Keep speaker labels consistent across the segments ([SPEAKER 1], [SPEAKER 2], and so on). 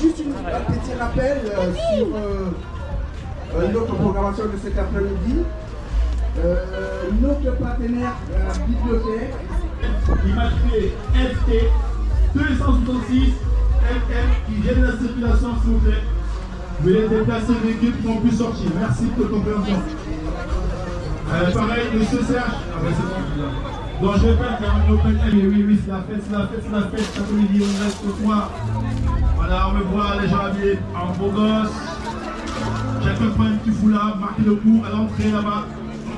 [SPEAKER 1] juste un petit rappel sur notre programmation de cet après-midi. Notre partenaire, la bibliothèque,
[SPEAKER 2] immatriculé FT 266 FM qui viennent de la circulation, s'il vous plaît. Veuillez déplacer les véhicules qui n'ont plus sortir. Merci de votre compréhension. Pareil, monsieur Serge. Ah ben c'est bon. Donc je vais faire un open air. Oui, c'est la fête, cet après-midi, on reste ce soir. Voilà, on me voit les gens habillés en beau gosse. Chacun prend un petit foulard, marquez le coup à l'entrée là-bas.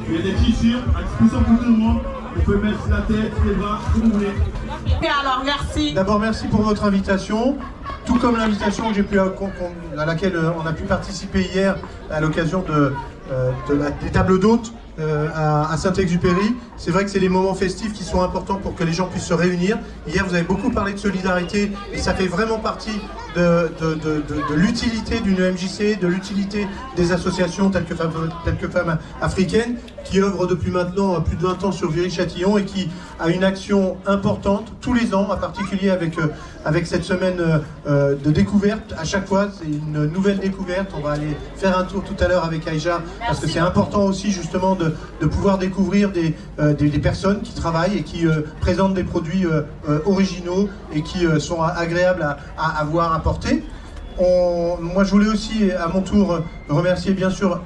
[SPEAKER 2] Il y a des t-shirts à disposition pour tout le monde. Vous pouvez mettre sur la tête, les bras, ce que vous voulez.
[SPEAKER 3] Et alors, merci.
[SPEAKER 4] D'abord, merci pour votre invitation. Tout comme l'invitation à laquelle on a pu participer hier à l'occasion des tables d'hôtes à Saint-Exupéry. C'est vrai que c'est des moments festifs qui sont importants pour que les gens puissent se réunir. Hier, vous avez beaucoup parlé de solidarité et ça fait vraiment partie de l'utilité d'une MJC, de l'utilité des associations telles que Femmes Africaines qui œuvrent depuis maintenant plus de 20 ans sur Viry-Châtillon et qui a une action importante tous les ans, en particulier avec cette semaine de découverte. À chaque fois, c'est une nouvelle découverte. On va aller faire un tour tout à l'heure avec Aïcha parce que c'est important aussi justement de pouvoir découvrir des personnes qui travaillent et qui présentent des produits originaux et qui sont agréables à voir, à porter. Moi je voulais aussi à mon tour remercier bien sûr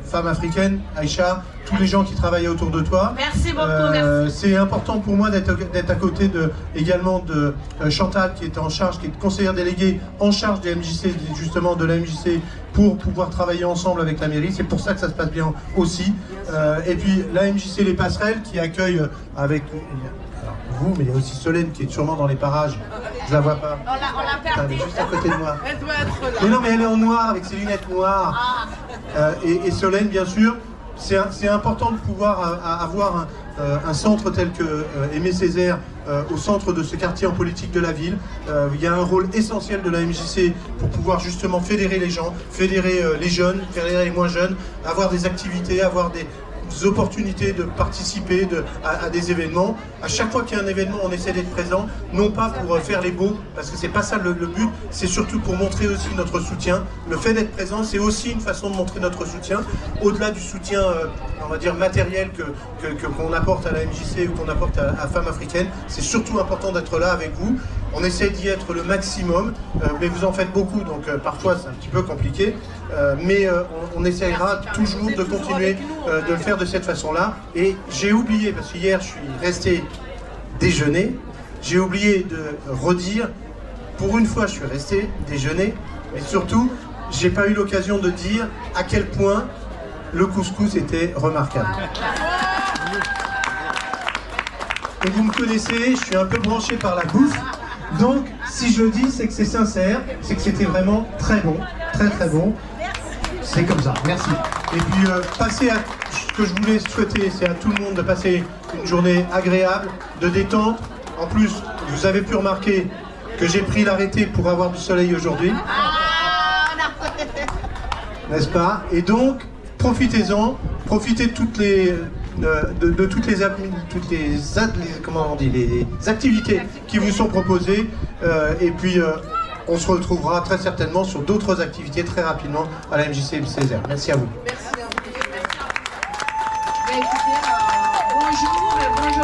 [SPEAKER 4] Femmes Africaines, Aïcha, tous les gens qui travaillent autour de toi.
[SPEAKER 3] Merci beaucoup, merci.
[SPEAKER 4] C'est important pour moi d'être à côté également de Chantal qui est en charge, qui est conseillère déléguée en charge des MJC, justement de la MJC, pour pouvoir travailler ensemble avec la mairie. C'est pour ça que ça se passe bien aussi. Et puis la MJC Les Passerelles qui accueille avec vous, mais il y a aussi Solène qui est sûrement dans les parages. Je la vois pas.
[SPEAKER 3] On l'a
[SPEAKER 4] Elle est juste à côté de moi.
[SPEAKER 3] Elle doit être là.
[SPEAKER 4] Mais non, mais elle est en noir avec ses lunettes noires. Et Solène, bien sûr. C'est important de pouvoir avoir un centre tel que Aimé Césaire au centre de ce quartier en politique de la ville. Il y a un rôle essentiel de la MJC pour pouvoir justement fédérer les gens, fédérer les jeunes, fédérer les moins jeunes, avoir des activités, avoir des opportunités de participer à des événements. À chaque fois qu'il y a un événement, on essaie d'être présent, non pas pour faire les beaux, parce que c'est pas ça le but, c'est surtout pour montrer aussi notre soutien. Le fait d'être présent, c'est aussi une façon de montrer notre soutien, au-delà du soutien, on va dire, matériel qu'on apporte à la MJC ou qu'on apporte à Femmes Africaines. C'est surtout important d'être là avec vous. On essaie d'y être le maximum, mais vous en faites beaucoup, donc parfois c'est un petit peu compliqué. Mais on essaiera toujours de continuer de le faire de cette façon-là. Et j'ai oublié, parce que hier je suis resté déjeuner, j'ai oublié de redire, pour une fois je suis resté déjeuner, mais surtout j'ai pas eu l'occasion de dire à quel point le couscous était remarquable. Et vous me connaissez, je suis un peu branché par la bouffe. Donc, si je dis, c'est que c'est sincère, c'est que c'était vraiment très bon, très très bon. C'est comme ça, merci. Et puis, passer à ce que je voulais souhaiter, c'est à tout le monde de passer une journée agréable, de détente. En plus, vous avez pu remarquer que j'ai pris l'arrêté pour avoir du soleil aujourd'hui. N'est-ce pas? Et donc, profitez-en, profitez de toutes les... les activités qui vous sont proposées et puis on se retrouvera très certainement sur d'autres activités très rapidement à la MJC Césaire. Merci à vous.
[SPEAKER 3] Merci à vous.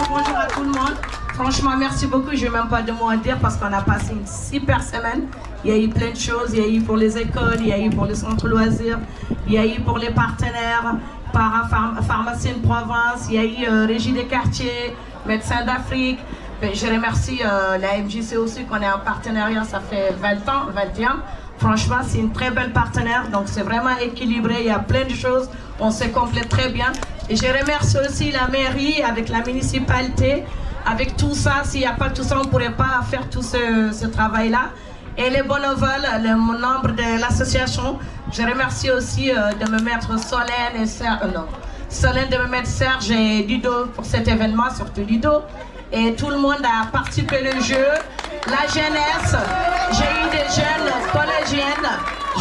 [SPEAKER 3] Bonjour à tout le monde. Franchement, merci beaucoup. Je n'ai même pas de mots à dire parce qu'on a passé une super semaine. Il y a eu plein de choses. Il y a eu pour les écoles, il y a eu pour les centres loisirs, il y a eu pour les partenaires. Pharmacie de Provence, il y a eu Régie des quartiers, Médecins d'Afrique. Je remercie la MJC aussi qu'on est en partenariat, ça fait 20 ans. Franchement, c'est une très belle partenaire, donc c'est vraiment équilibré, il y a plein de choses, on se complète très bien. Et je remercie aussi la mairie avec la municipalité, avec tout ça. S'il n'y a pas tout ça, on ne pourrait pas faire tout ce travail-là. Et les bénévoles, le membre de l'association, je remercie aussi de me mettre Solène de me mettre Serge et Ludo pour cet événement, surtout Ludo. Et tout le monde a participé au jeu. La jeunesse, j'ai eu des jeunes collégiennes,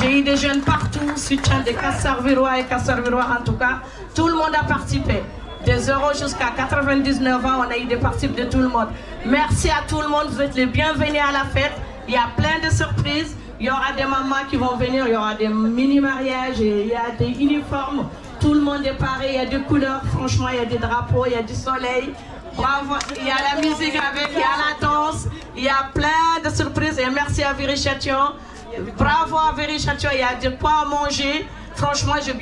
[SPEAKER 3] j'ai eu des jeunes partout, soutien de Cassarvirois et Cassarvirois en tout cas. Tout le monde a participé. De 0 jusqu'à 99 ans, on a eu des participes de tout le monde. Merci à tout le monde, vous êtes les bienvenus à la fête. Il y a plein de surprises. Il y aura des mamans qui vont venir, il y aura des mini-mariages, il y a des uniformes. Tout le monde est pareil, il y a des couleurs, franchement, il y a des drapeaux, il y a du soleil. Bravo, il y a la musique avec, il y a la danse, il y a plein de surprises. Et merci à Viry-Châtillon. Bravo à Viry-Châtillon, il y a de quoi manger. Franchement, j'ai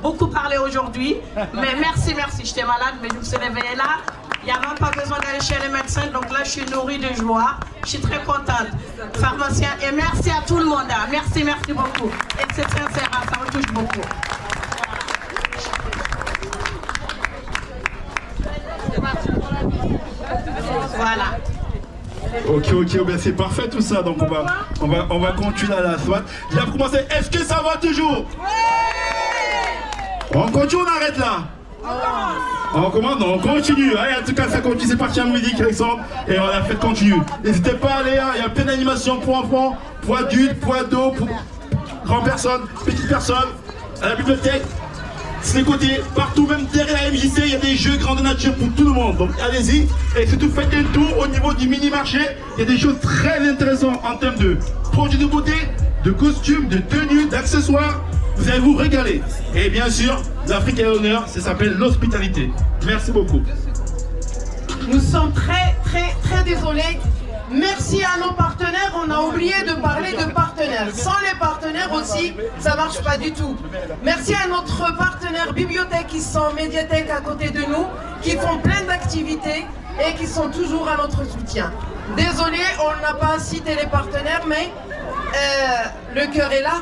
[SPEAKER 3] beaucoup parlé aujourd'hui. Mais merci. J'étais malade, mais je me suis réveillée là. Il n'y a même pas besoin d'aller chez les médecins. Donc là, je suis nourrie de joie. Je suis très contente. Pharmacien, et merci à tout le monde. Merci beaucoup. Et c'est sincère, ça me touche beaucoup. Voilà.
[SPEAKER 2] Ok, ben c'est parfait tout ça. Donc on va continuer à la soirée. Il a commencé. Est-ce que ça va toujours? On continue, on arrête là. On commence, non, on continue. Allez, en tout cas, ça continue. C'est parti en musique, Alexandre. Et on la fête continue. N'hésitez pas à aller. Il y a plein d'animations pour enfants, pour adultes, pour ados, pour grandes personnes, petites personnes, à la bibliothèque. C'est les côtés, partout, même derrière la MJC, il y a des jeux grande nature pour tout le monde. Donc allez-y, et surtout faites un tour au niveau du mini-marché. Il y a des choses très intéressantes en termes de produits de beauté, de costumes, de tenues, d'accessoires. Vous allez vous régaler. Et bien sûr, l'Afrique à l'honneur, ça s'appelle l'hospitalité. Merci beaucoup.
[SPEAKER 5] Nous sommes très désolés. Merci à nos partenaires, on a oublié de parler de partenaires. Sans les partenaires aussi, ça ne marche pas du tout. Merci à notre partenaire bibliothèque qui sont médiathèque à côté de nous, qui font plein d'activités et qui sont toujours à notre soutien. Désolé, on n'a pas cité les partenaires, mais le cœur est là.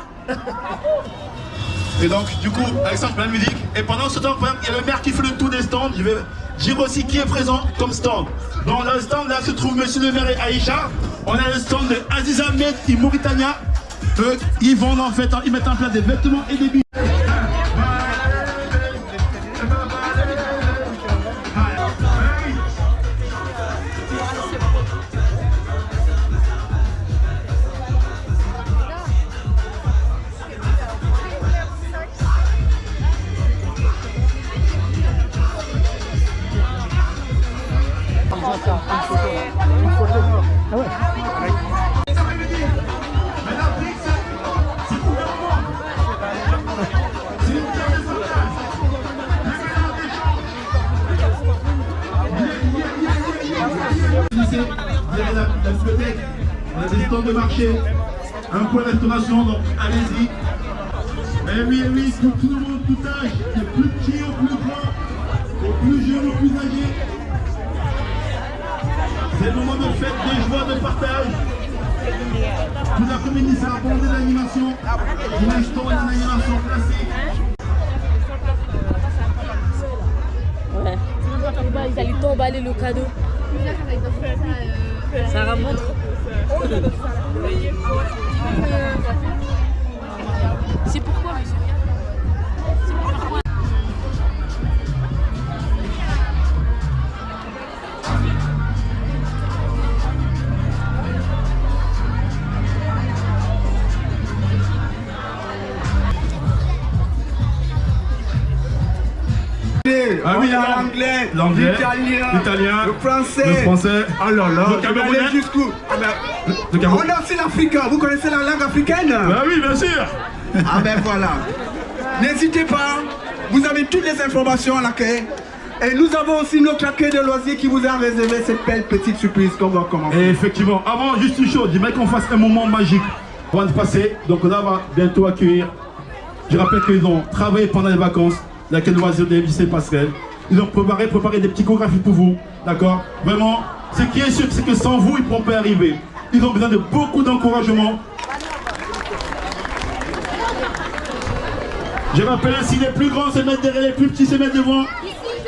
[SPEAKER 2] Et donc, du coup, Alexandre, la musique. Et pendant ce temps, il y a le maire qui fait le tour des stands. Je vais dire aussi qui est présent comme stand. Dans le stand, là se trouve monsieur le maire et Aïcha. On a le stand de Aziz Ahmed et Mauritania. Eux, ils vendent en fait, ils mettent en place des vêtements et des billets. La bibliothèque, on a des stands de marché, un point de restauration, donc allez-y. Et oui, tout le monde, tout âge, du plus petit au plus grand, au plus jeune, au plus âgé. C'est le moment de fête, de joie, de partage. Tout l'après-midi, c'est abondé d'animation. Pour l'instant, on a une animation classique.
[SPEAKER 6] Ouais. Ils allaient t'emballer le cadeau. Ça remonte. C'est pourquoi, monsieur?
[SPEAKER 1] Ah oui, l'anglais, l'italien, le français. Oh là là,
[SPEAKER 2] le camerounais
[SPEAKER 1] jusqu'où? On a aussi l'africain. Vous connaissez la langue africaine?
[SPEAKER 2] Bah oui, bien sûr.
[SPEAKER 1] Ah ben voilà. N'hésitez pas, vous avez toutes les informations à l'accueil. Et nous avons aussi notre accueil de loisirs qui vous a réservé cette belle petite surprise qu'on va commencer.
[SPEAKER 2] Et effectivement, avant, juste une chose, j'aimerais qu'on fasse un moment magique avant de passer. Donc là, on va bientôt accueillir. Je rappelle qu'ils ont travaillé pendant les vacances. L'accueil de loisirs de MJC Passerelle. Ils ont préparé des petits chorégraphies pour vous. D'accord? Vraiment, ce qui est sûr, c'est que sans vous, ils ne pourront pas y arriver. Ils ont besoin de beaucoup d'encouragement. Je rappelle ainsi, les plus grands se mettent derrière, les plus petits se mettent devant.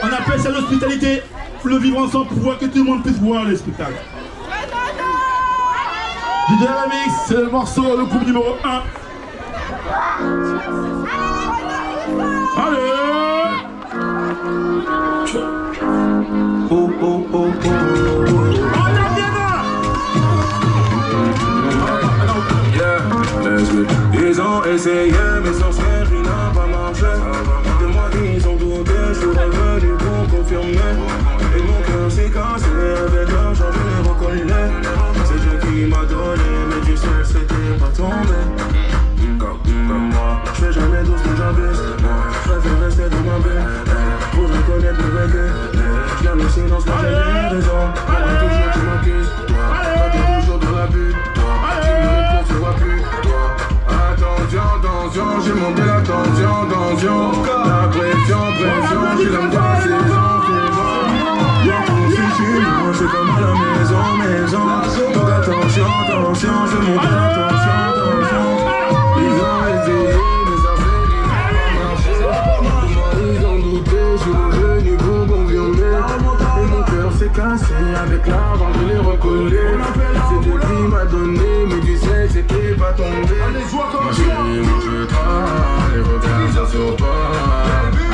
[SPEAKER 2] On appelle ça l'hospitalité. Pour le vivre ensemble, pour voir que tout le monde puisse voir le spectacle. DJ Remix, c'est le morceau, le groupe numéro 1. Allez!
[SPEAKER 7] Oh, oh, oh, oh. Ils ont essayé, mais sans faire, il n'a pas marché. De moi, ils ont douté, je suis revenu pour confirmer. Et mon cœur s'est cassé, avec l'argent, je le reconnais. C'est Dieu qui m'a donné, mais tu sais, c'était pas tombé. pression, je suis dans ta saison, c'est comme à la maison. Donc attention, je monte l'attention. Ils ont essayé, mais ça fait du mal. Ils ont douté, je suis revenu pour confirmer. Et mon cœur s'est cassé, avec l'argent je l'ai recollé. C'était lui qui m'a donné, mais tu sais, c'était pas tombé. Ma chérie, montre-toi, les regards sont sur toi.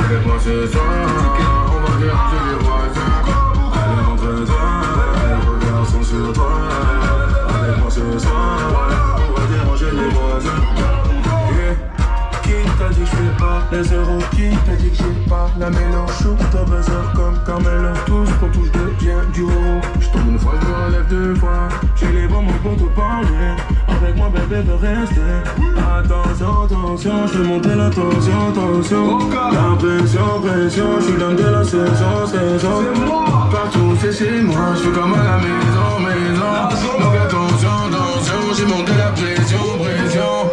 [SPEAKER 7] Avec moi ce soir, on va déranger les voisins. Allez, montre-toi, les regards sont sur toi. Avec moi ce soir, on va déranger les voisins. Qui t'a dit que je fais pas les euros? Qui t'a dit que j'ai pas la mélo? Shoot au buzzer comme Carmelo. Tous qu'on touche de bien du haut. Je tombe une fois, je me relève deux fois. J'ai les bons mots pour te parler. Avec moi bébé veut rester. Attention, je vais monter la tension. La pression, je suis dans de la saison. Partout c'est chez moi, je suis comme à la maison. Donc attention, j'ai monté la pression.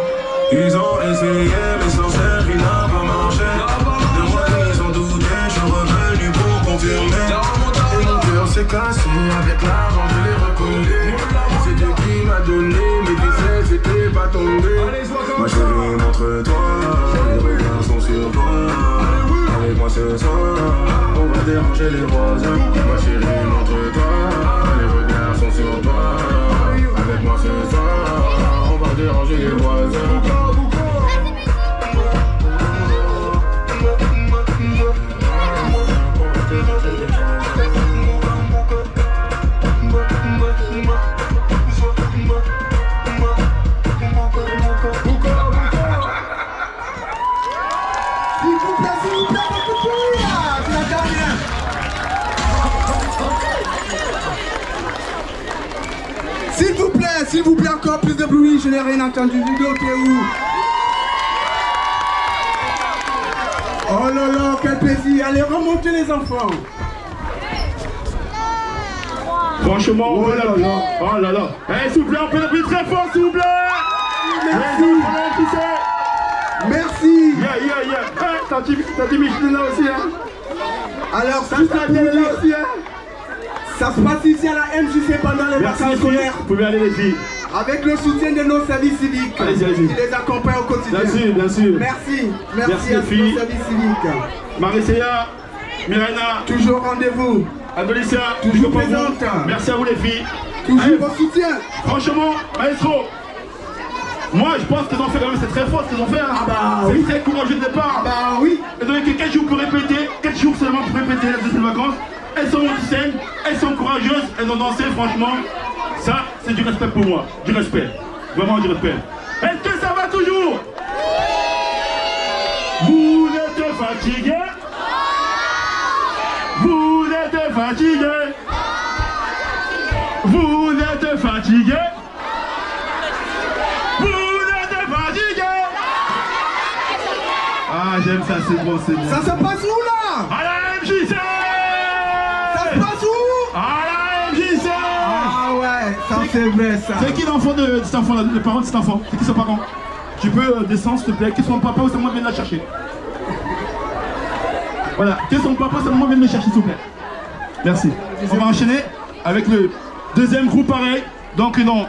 [SPEAKER 7] Ils ont essayé, mais sans faire, il n'a pas marché. De moi, ils ont douté, je suis revenu pour confirmer. Et mon cœur s'est cassé, avec l'argent, je l'ai recollé. C'est Dieu qui m'a donné, mais tu sais, c'était pas tombé. Ma chérie, montre-toi, les regards sont sur toi. Avec moi ce soir, on va déranger les voisins. Ma chérie, montre-toi, les regards sont sur toi. Avec moi ce soir, on va déranger les voisins.
[SPEAKER 1] S'il vous plaît, encore plus de bruit, je n'ai rien entendu. Ludo, t'es où? Oh là là, quel plaisir. Allez, remontez les enfants.
[SPEAKER 2] Franchement,
[SPEAKER 1] oh là là.
[SPEAKER 2] Oh là là. Eh, s'il vous plaît, on peut l'appeler très fort, s'il vous plaît.
[SPEAKER 1] Merci.
[SPEAKER 2] T'as dit Micheline là aussi, hein?
[SPEAKER 1] Alors, ça se passe ici à la MJC pendant les vacances scolaires.
[SPEAKER 2] Vous pouvez aller les filles.
[SPEAKER 1] Avec le soutien de nos services civiques.
[SPEAKER 2] Allez-y.
[SPEAKER 1] Qui les accompagnent au quotidien.
[SPEAKER 2] Bien sûr.
[SPEAKER 1] Merci
[SPEAKER 2] les
[SPEAKER 1] à nos
[SPEAKER 2] filles.
[SPEAKER 1] services civiques.
[SPEAKER 2] Marisséa, Mirena.
[SPEAKER 1] Toujours rendez-vous.
[SPEAKER 2] Adolicia,
[SPEAKER 1] toujours présente.
[SPEAKER 2] Merci à vous les filles.
[SPEAKER 1] Toujours votre soutien.
[SPEAKER 2] Franchement, maestro. Moi, je pense qu'ils ont fait quand même, c'est très fort ce qu'ils ont fait. Hein.
[SPEAKER 1] Ah bah oui.
[SPEAKER 2] C'est très courageux de départ.
[SPEAKER 1] Ah bah oui.
[SPEAKER 2] Et donc, 4 jours pour répéter, 4 jours seulement pour répéter la deuxième vacances. Elles sont scène, elles sont courageuses, elles ont dansé, franchement. Ça, c'est du respect pour moi. Du respect. Vraiment du respect. Est-ce que ça va toujours? Vous êtes fatigué? Vous êtes fatigué? Vous êtes fatigué? Ah, j'aime ça, c'est bon, c'est bon.
[SPEAKER 1] Ça se passe où là?
[SPEAKER 2] À la MJC.
[SPEAKER 1] Ça se passe où?
[SPEAKER 2] À la MJC.
[SPEAKER 1] Ah ouais, ça c'est vrai ça.
[SPEAKER 2] C'est qui l'enfant de cet enfant là, le parent de cet enfant? C'est qui son parent? Tu peux descendre s'il te plaît, que son papa ou sa maman vienne la chercher. Voilà, que son papa ou sa maman vienne me chercher s'il vous plaît. Merci. On va enchaîner avec le deuxième groupe pareil. Donc non.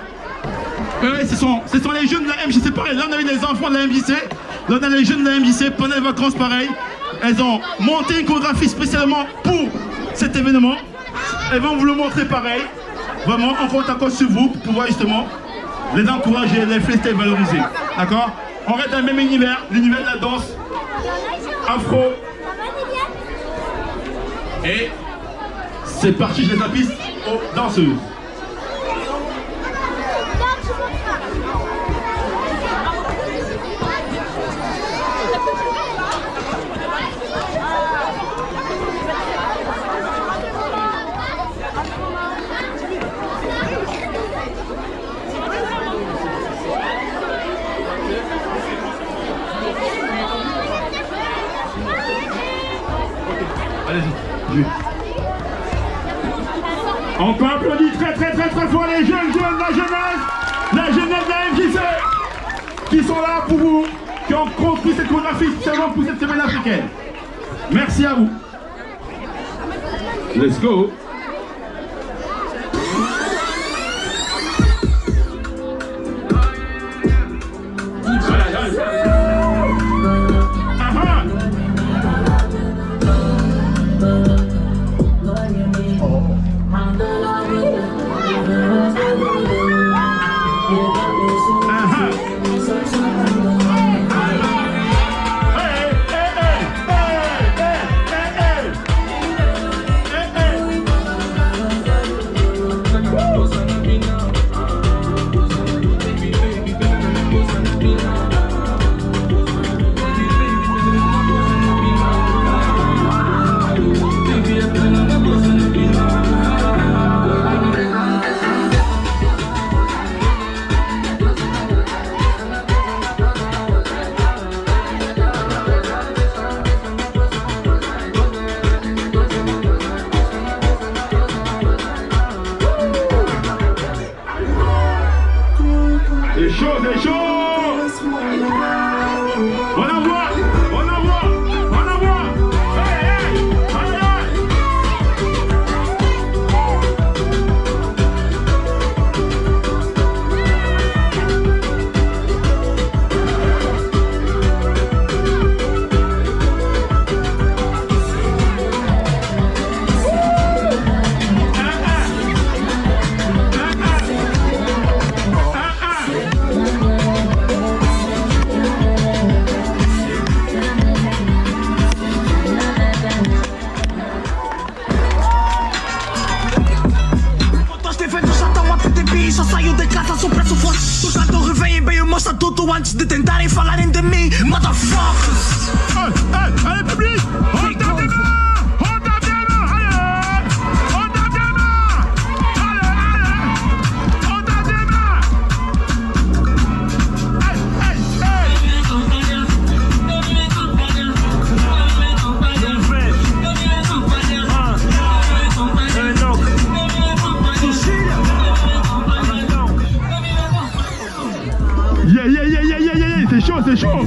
[SPEAKER 2] Ce sont les jeunes de la MJC pareil. Là on a eu les enfants de la MJC. Là on a les jeunes de la MJC pendant les vacances pareil. Elles ont monté une chorégraphie spécialement pour cet événement. Elles vont vous le montrer pareil. Vraiment, on compte encore sur vous pour pouvoir justement les encourager, les féliciter et valoriser. D'accord? On reste dans le même univers, l'univers de la danse afro. Et c'est parti, je les appuie aux danseuses. Allez-y. On peut applaudir très fort les jeunes, la jeunesse de la MJC qui sont là pour vous, qui ont construit cette chorégraphie spécialement pour cette semaine africaine. Merci à vous. Let's go.
[SPEAKER 8] Antes de tentarem falarem de mim, motherfuckers. Allez, public, roda de main, roda de main, allez, roda de main, allez, roda de main.
[SPEAKER 2] Yeah, c'est chaud, c'est chaud.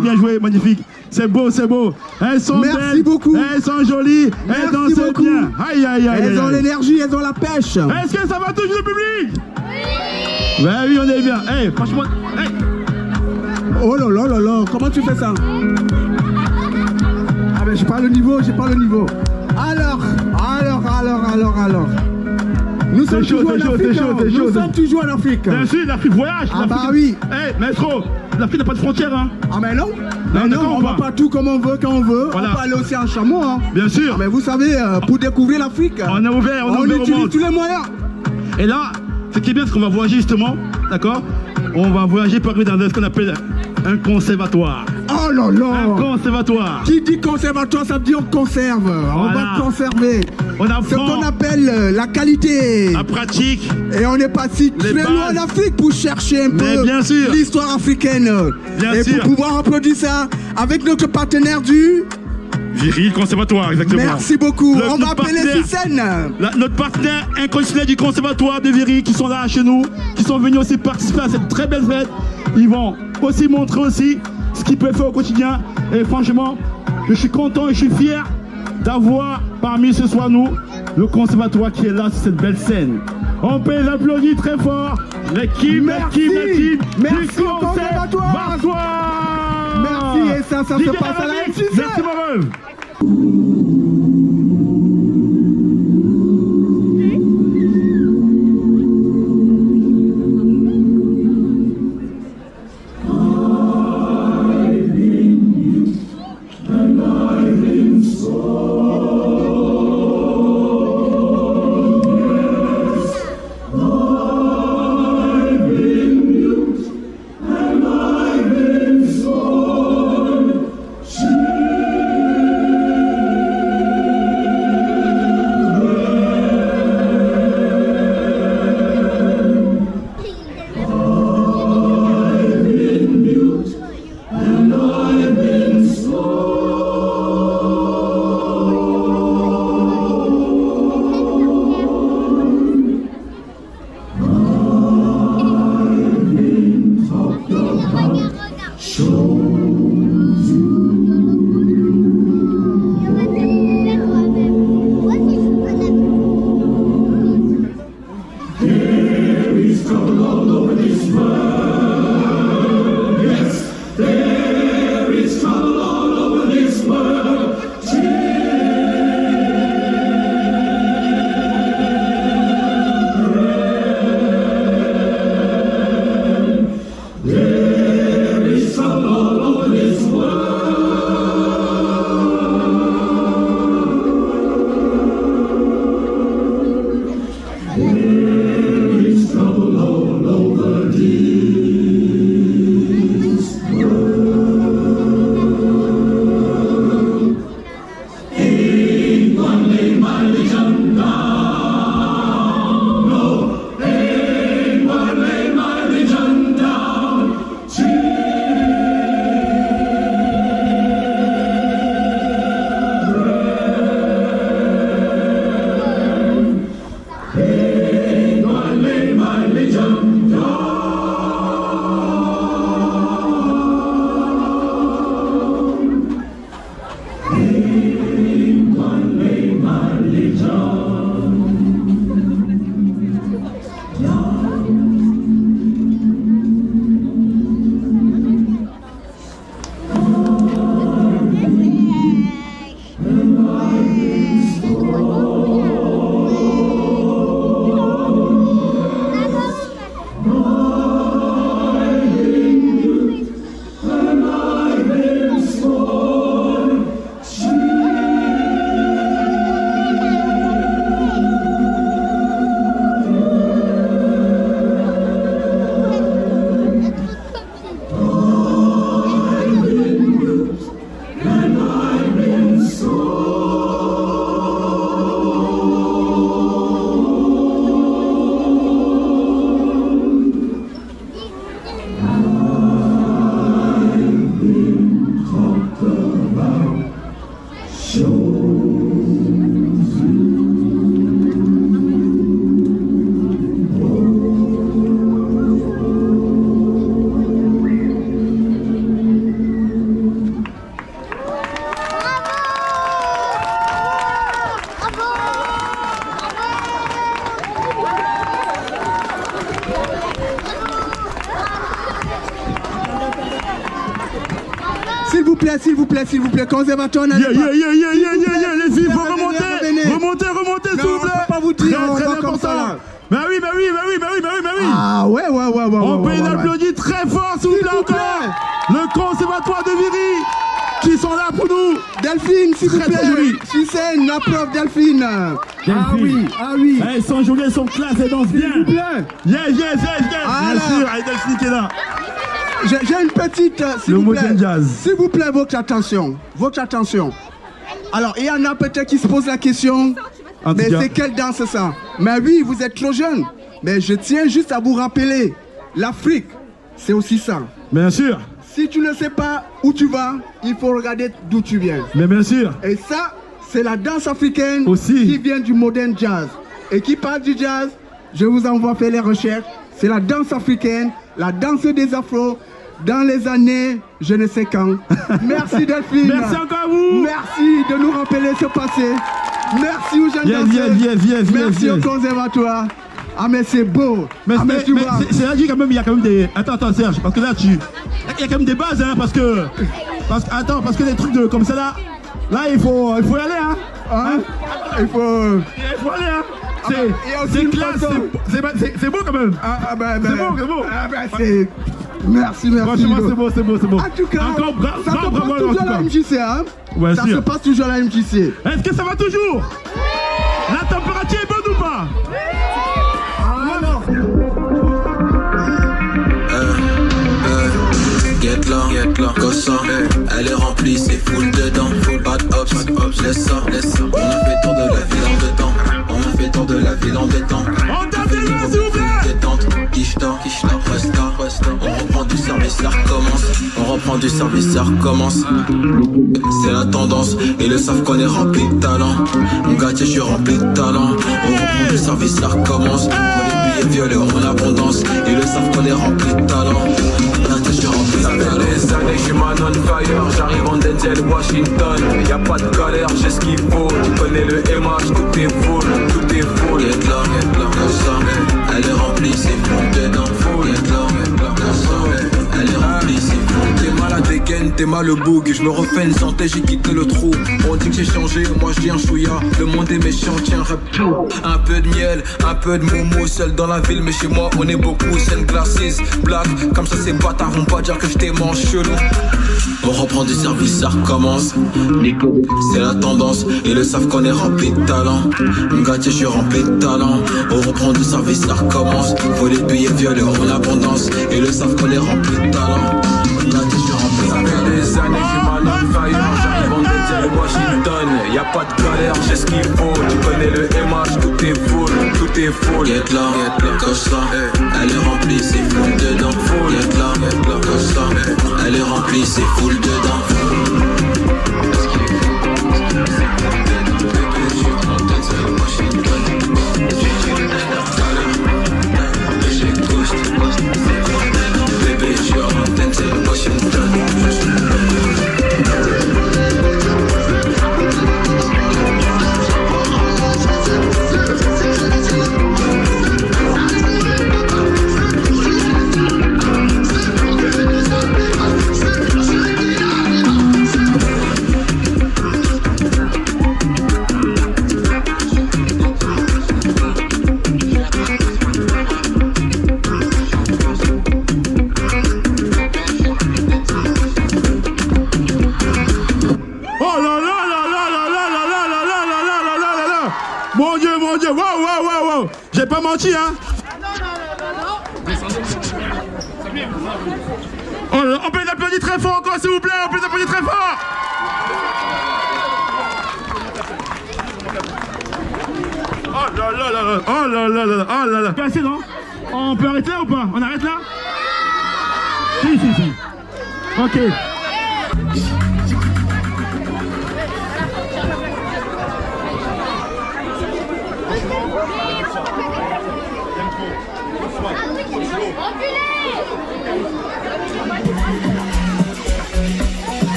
[SPEAKER 2] Bien joué, magnifique. C'est beau, c'est beau. Elles sont belles,
[SPEAKER 1] beaucoup.
[SPEAKER 2] Elles sont jolies, elles dansent bien. Aïe, aïe, aïe.
[SPEAKER 1] Elles ont l'énergie, elles ont la pêche.
[SPEAKER 2] Est-ce que ça va toujours le public? Oui. Ben oui, on est bien. Hey, franchement, hey.
[SPEAKER 1] Oh là là là là, comment tu fais ça? Ah ben j'ai pas le niveau, j'ai pas le niveau. Alors. Nous sommes toujours en Afrique. Nous sommes toujours en Afrique.
[SPEAKER 2] Bien sûr, l'Afrique voyage.
[SPEAKER 1] Ah bah oui.
[SPEAKER 2] Eh, maestro, l'Afrique n'a pas de frontières, hein.
[SPEAKER 1] Ah mais non. On va partout comme on veut, quand on veut. Voilà. On peut aller aussi en chameau, hein.
[SPEAKER 2] Bien sûr.
[SPEAKER 1] Ah, mais vous savez, pour découvrir l'Afrique,
[SPEAKER 2] on est ouvert, on
[SPEAKER 1] utilise tous les moyens.
[SPEAKER 2] Et là, ce qui est bien, c'est qu'on va voyager justement, d'accord? On va voyager par exemple dans ce qu'on appelle un conservatoire.
[SPEAKER 1] Oh là là.
[SPEAKER 2] Un conservatoire.
[SPEAKER 1] Qui dit conservatoire, ça veut dire on conserve. Voilà. On va conserver.
[SPEAKER 2] On apprend
[SPEAKER 1] ce qu'on appelle la qualité.
[SPEAKER 2] La pratique.
[SPEAKER 1] Et on n'est pas si très loin en Afrique pour chercher un peu l'histoire africaine. Et pour pouvoir reproduire ça avec notre partenaire du...
[SPEAKER 2] Viril Conservatoire, exactement.
[SPEAKER 1] Merci beaucoup. On va appeler Cicène.
[SPEAKER 2] Notre partenaire inconditionnel du Conservatoire de Viril qui sont là chez nous, qui sont venus aussi participer à cette très belle fête. Ils vont aussi montrer aussi ce qu'ils peuvent faire au quotidien. Et franchement, je suis content et je suis fier d'avoir parmi ce soir nous le Conservatoire qui est là sur cette belle scène. On peut l'applaudir très fort. L'équipe du Conservatoire.
[SPEAKER 1] Merci et ça se passe à la FCC.
[SPEAKER 2] Merci ma meuf.
[SPEAKER 8] There is a
[SPEAKER 1] s'il vous plaît, conservateur,
[SPEAKER 2] les filles, il faut remonter, s'il vous plaît.
[SPEAKER 1] Pas vous dire,
[SPEAKER 2] très important. Mais oui.
[SPEAKER 1] Ah ouais.
[SPEAKER 2] On peut l'applaudir très fort, s'il vous plaît, encore. Le conservatoire de Viry, qui sont là pour nous.
[SPEAKER 1] Delphine, s'il vous plaît. Suzanne, la prof Delphine. Ah oui.
[SPEAKER 2] Elles sont jolies, elles sont classe, elles dansent bien.
[SPEAKER 1] S'il vous plaît.
[SPEAKER 2] Yes. Bien sûr, avec Delphine qui est là.
[SPEAKER 1] J'ai une petite, s'il vous plaît, votre attention. Alors, il y en a peut-être qui se posent la question, mais c'est quelle danse ça? Mais oui, vous êtes trop jeune. Mais je tiens juste à vous rappeler, l'Afrique, c'est aussi ça.
[SPEAKER 2] Bien sûr.
[SPEAKER 1] Si tu ne sais pas où tu vas, il faut regarder d'où tu viens.
[SPEAKER 2] Mais bien sûr.
[SPEAKER 1] Et ça, c'est la danse africaine
[SPEAKER 2] aussi
[SPEAKER 1] qui vient du modern jazz. Et qui parle du jazz, je vous envoie faire les recherches. C'est la danse africaine, la danse des afros, dans les années, je ne sais quand. Merci Delphine.
[SPEAKER 2] Merci encore à vous.
[SPEAKER 1] Merci de nous rappeler ce passé. Merci aux jeunes danseurs. Merci au conservatoire. Ah mais c'est beau.
[SPEAKER 2] Mais c'est là quand même, il y a quand même des... Attends Serge, parce que là il y a quand même des bases, hein, parce que des trucs comme ça là il faut y aller, hein.
[SPEAKER 1] Il faut
[SPEAKER 2] aller, hein. C'est classe, c'est beau quand même. C'est beau.
[SPEAKER 1] Merci.
[SPEAKER 2] Franchement, c'est beau.
[SPEAKER 1] En tout cas, ça se passe toujours à la MJC, hein.
[SPEAKER 2] Ouais,
[SPEAKER 1] ça se passe toujours à la MJC.
[SPEAKER 2] Est-ce que ça va toujours? La température est bonne ou pas?
[SPEAKER 1] Alors.
[SPEAKER 9] Get là, Gossa, elle est remplie, c'est full dedans, bad ops, laisse ça, on a fait tour de la ville en dedans,
[SPEAKER 2] On tape des mains, s'il vous plaît.
[SPEAKER 9] Détente, quicheta, resta, on reprend du service, ça recommence, c'est la tendance, ils le savent qu'on est rempli de talent, gâté, je suis rempli de talent, on reprend du service, ça recommence, pour les billets violets en abondance, ils le savent qu'on est rempli de talent, gâté, je suis rempli de talent. Ça fait des années, je suis man on fire, j'arrive en Denzel Washington, y a pas de galère, j'ai ce qu'il faut, tu connais le MH, tout est full. Get là, comme ça, elle est remplie, c'est full dedans, get là, comme ça, elle est remplie, c'est full. T'es malade des gaines, t'es mal le boug, je me refais une santé, j'ai quitté le trou. On dit que j'ai changé, moi je dis un chouïa, le monde est méchant, tiens rap. Un peu de miel, un peu de momo, seul dans la ville, mais chez moi on est beaucoup, scène glasses, black, comme ça c'est bâtard, vont pas dire que je t'ai mangé chelou. On reprend du service, ça recommence. C'est la tendance, ils le savent qu'on est rempli de talent. Gâté, je suis rempli de talent. On reprend du service, ça recommence. Faut les billets violets en abondance. Ils le savent qu'on est rempli de talent. Gâté, je suis rempli de talent. Ça fait des années, je suis man on fire. J'arrive en Denzel Washington. Y'a pas de galère, j'ai ce qu'il faut. Tu connais le MH, tout est full. Get là, comme ça, elle est remplie, c'est full dedans. Get là, comme ça, elle est remplie, c'est full dedans. Bébé, je suis en Denzel Washington.
[SPEAKER 2] Wow. J'ai pas menti, hein. On peut les applaudir très fort encore, s'il vous plaît. On peut les applaudir très fort. Oh là là. Assez, non? On peut arrêter là ou pas? On arrête là? Si. Ok.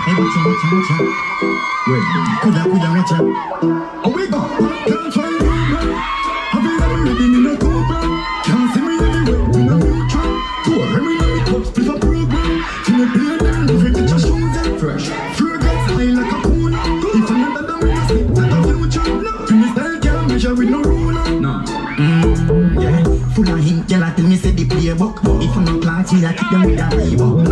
[SPEAKER 10] Hey, watch out. Wait, kuda, watch out. Oh, we go. Can't find you, man. Have you ever read in a Cobra? Can't see me anywhere in a neutral. Tour, me in the clubs, pick a program. Till me play them, if you get your shoes and fresh. Fragrance, high like a cooler. If another damn in a stick, that's a future. Till me style can't measure with no ruler. No. Yeah. Full of hint, girl, I tell me say the playbook. If I'm not class, me I kick them with a Reebok.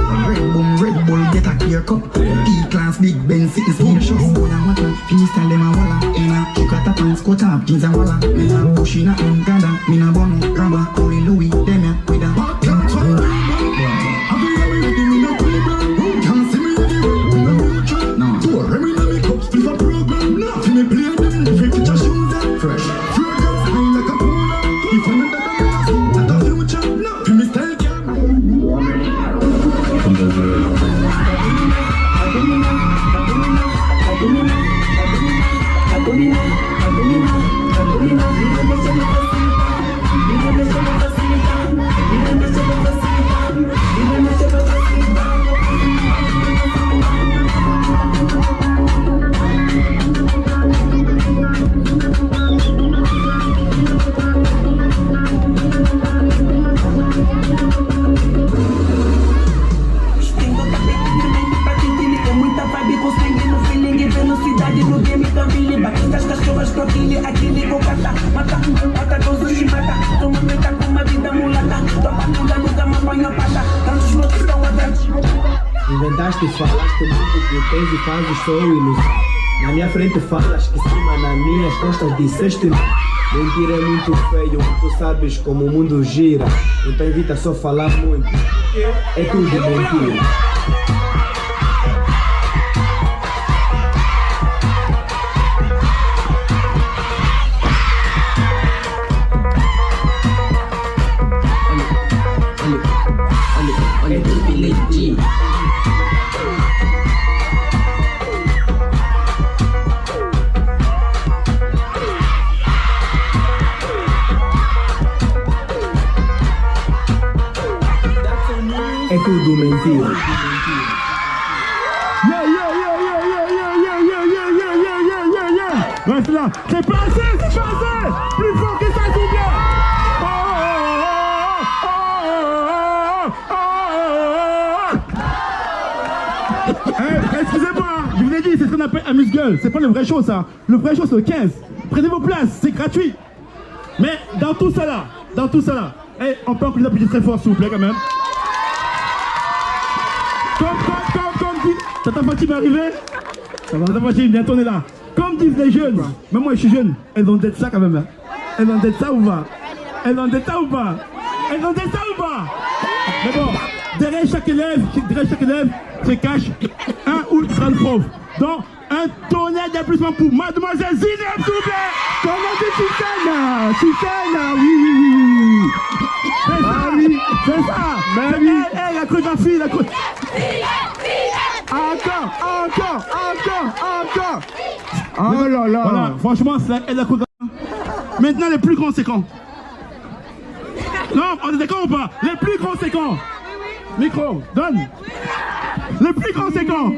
[SPEAKER 10] Red Bull, get a clear cup. E-class, Big Ben, sitting spacious. Boy, I want to finish style them a walla. In a kick at a pants, cut up, jeans and walla. Me a push in a ungada, me na bono, grabber, Holy Louis, them ya with a hot can't find me. Have you ever read in a Cobra? Can't see me anywhere in a neutral. No. Tour, me na me cups, pick a program. Till me play them, if you get your shoes and fresh. Fragrance, high like a cooler. If another
[SPEAKER 11] Inventaste, falaste muito que tens e fazes só ilusão. Na minha frente falas que cima, nas minhas costas disseste mentira é muito feio, tu sabes como o mundo gira. Então evita só falar muito, é tudo mentira. É tudo mentira.
[SPEAKER 2] Reste là, c'est pas assez, plus fort que ça, s'il vous plaît. Excusez-moi, je vous ai dit, c'est ce qu'on appelle amuse-gueule, c'est pas le vrai show ça. Le vrai show c'est le 15. Prenez vos places, c'est gratuit. Mais dans tout ça là, on peut encore les appuyer très fort s'il vous plaît quand même. Comme dit, ça t'a fatigué d'arriver? Ça va, ça fatigué, bientôt on est là. Comme disent les jeunes, même moi je suis jeune, elles ont d'être ça quand même. Hein. Elles ont d'être ça ou pas? Mais bon, derrière chaque élève se cache un ou une grande prof. Donc, un tonnerre d'applaudissements pour mademoiselle Zineb, s'il vous plaît. Comment dit Susanna, oui. C'est ça. Mais oui. La chorégraphie, Encore. Oh là là. Voilà, franchement, c'est elle la chorégraphie. Maintenant, les plus grands, c'est quand? Non, on est d'accord ou pas? Les plus grands, c'est quand? Micro, donne. Les plus grands, c'est quand?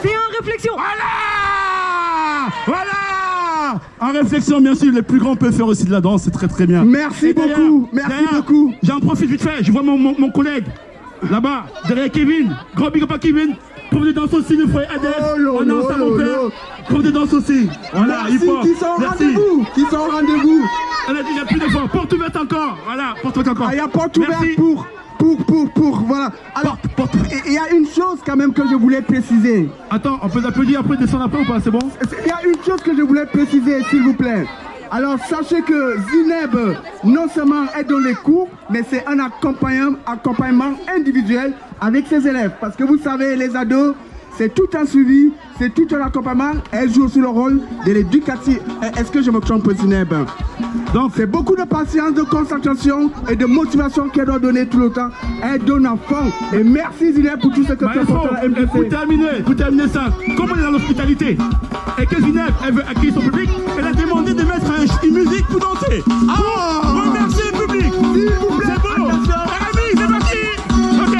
[SPEAKER 6] C'est en réflexion.
[SPEAKER 2] Voilà. En réflexion, bien sûr, les plus grands peuvent faire aussi de la danse, c'est très très bien.
[SPEAKER 1] Merci beaucoup.
[SPEAKER 2] J'en profite vite fait, je vois mon collègue là-bas, derrière Kevin. Grand big up à Kevin. Prof de danse aussi, le frère Adèle. On est ensemble, mon père. Prof de danse aussi. Voilà,
[SPEAKER 1] merci, qui sont au rendez-vous.
[SPEAKER 2] On a déjà plus de fois. Porte ouverte encore. Voilà, porte ouverte encore.
[SPEAKER 1] Il y a porte ouverte voilà. Alors, il y a une chose quand même que je voulais préciser.
[SPEAKER 2] Attends, on peut l'applaudir après, descendre après ou pas, c'est bon?
[SPEAKER 1] Il y a une chose que je voulais préciser, s'il vous plaît. Alors, sachez que Zineb, non seulement est dans les cours, mais c'est un accompagnement individuel avec ses élèves. Parce que vous savez, les ados, c'est tout un suivi, c'est tout un accompagnement. Elle joue aussi le rôle de l'éducatif. Est-ce que je me trompe, Zineb? Donc, c'est beaucoup de patience, de concentration et de motivation qu'elle doit donner tout le temps. Elle donne à fond. Et merci, Zineb, pour tout ce que tu as apporté à la MDC.
[SPEAKER 2] Pour terminer ça, comme on est dans l'hospitalité et que Zineb, elle veut accueillir son public, elle a demandé de mettre une musique pour danser. Remercier le public. S'il vous plaît. C'est bon. Amis, c'est parti. Ok.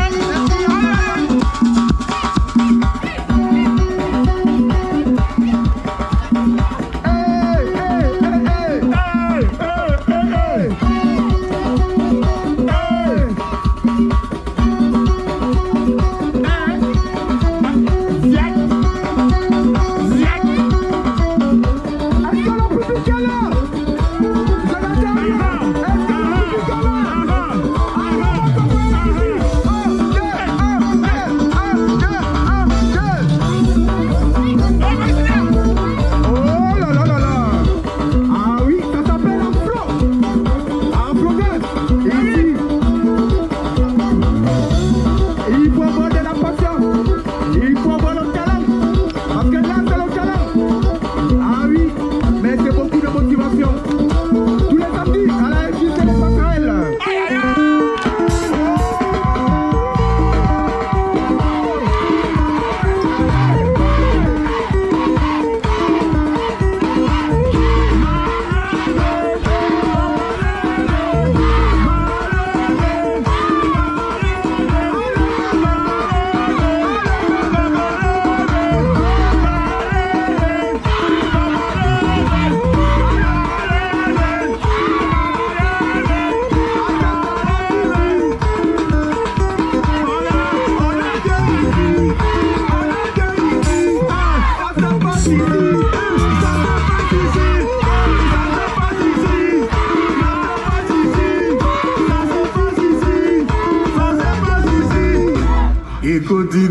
[SPEAKER 10] Écoutez.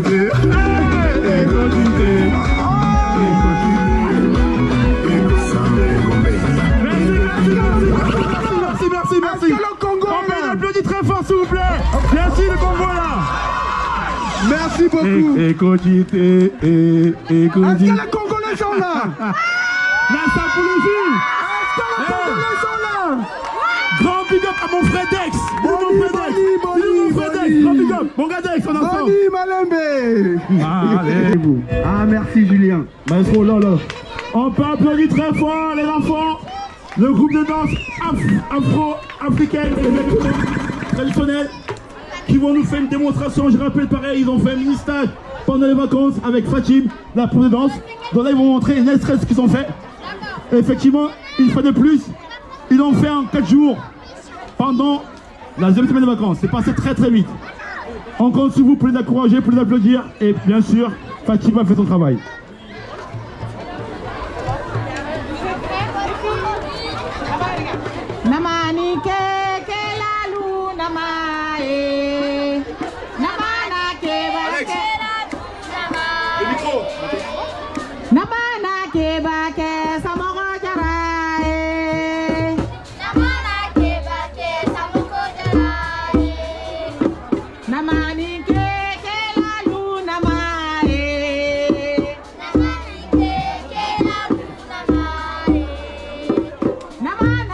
[SPEAKER 2] Merci. Le Congo, on peut l'applaudir très fort, s'il vous plaît. Merci, le Congo, là.
[SPEAKER 1] Merci beaucoup.
[SPEAKER 2] Écoutez.
[SPEAKER 1] Est-ce que les Congolais sont là?
[SPEAKER 2] La Sapologie.
[SPEAKER 1] Est-ce que les Congolais sont là?
[SPEAKER 2] Grand big up à mon frère Dex. Mon frère Dex. Grand big up. Mon gars Dex, on entend.
[SPEAKER 1] Boni Malembe.
[SPEAKER 2] Allez, vous.
[SPEAKER 1] Ah, merci Julien.
[SPEAKER 2] Maestro, là. On peut applaudir très fort, les enfants. Le groupe de danse afro-africaine traditionnelle qui vont nous faire une démonstration. Je rappelle pareil, ils ont fait un mini-stage pendant les vacances avec Fatim, la prof de danse. Donc là, ils vont montrer une extrait qu'ils ont fait. Et effectivement, une fois de plus, ils l'ont fait en 4 jours pendant la deuxième semaine de vacances. C'est passé très vite. On compte sur vous pour les encourager, pour les applaudir. Et bien sûr, Fatim a fait son travail.
[SPEAKER 12] Namani ke lalu namae namana ke ba ke namana ke ba ke samoko jarae namana ke ba ke samoko jarae namani ke lalu namae namani ke lalu namae namana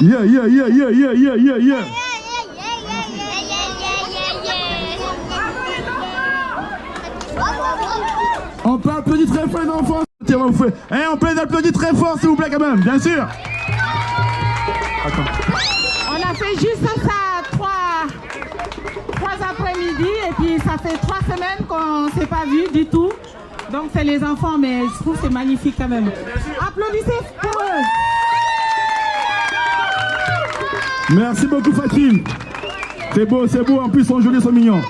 [SPEAKER 2] Yeah, yeah, yeah, yeah, yeah, yeah, yeah, yeah. On peut applaudir très fort les enfants. On peut les applaudir très fort s'il vous plaît quand même, bien sûr. Attends.
[SPEAKER 12] On a fait juste ça 3 après-midi et puis ça fait 3 semaines qu'on ne s'est pas vu du tout. Donc c'est les enfants, mais je trouve que c'est magnifique quand même. Applaudissez pour eux.
[SPEAKER 2] Merci beaucoup Fatim. C'est beau, en plus ils sont jolis, ils sont mignons.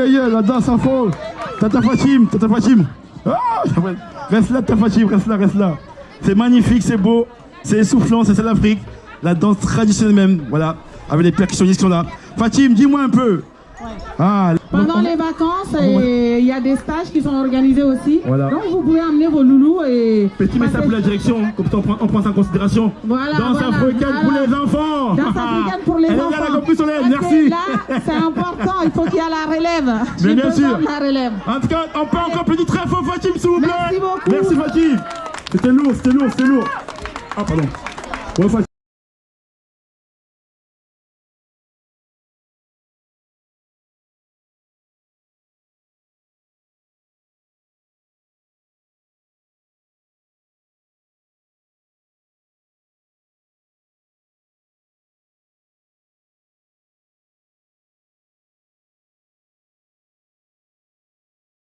[SPEAKER 2] Yeah, la danse en fond. Tata Fatim. Ah, reste là, Tata Fatim, reste là. C'est magnifique, c'est beau, c'est essoufflant, c'est ça l'Afrique. La danse traditionnelle même, voilà, avec les percussionnistes qui sont là. Fatim, dis-moi un peu.
[SPEAKER 12] Ouais. Pendant les vacances, il y a des stages qui sont organisés aussi.
[SPEAKER 2] Voilà.
[SPEAKER 12] Donc vous pouvez amener vos loulous et...
[SPEAKER 2] Petit message pour la direction, comme ça on prend ça en considération.
[SPEAKER 12] Voilà,
[SPEAKER 2] danse africaine pour les enfants.
[SPEAKER 12] Danse africaine pour les enfants.
[SPEAKER 2] Elle est là, plus soleil, merci.
[SPEAKER 12] Là, c'est important, il faut qu'il y ait la relève.
[SPEAKER 2] Mais bien sûr.
[SPEAKER 12] La relève.
[SPEAKER 2] En tout cas, on peut encore applaudir très fort Fatim, s'il vous plaît.
[SPEAKER 12] Merci beaucoup.
[SPEAKER 2] Merci Fatim. C'était lourd. Ah, pardon. Ouais, Fatim.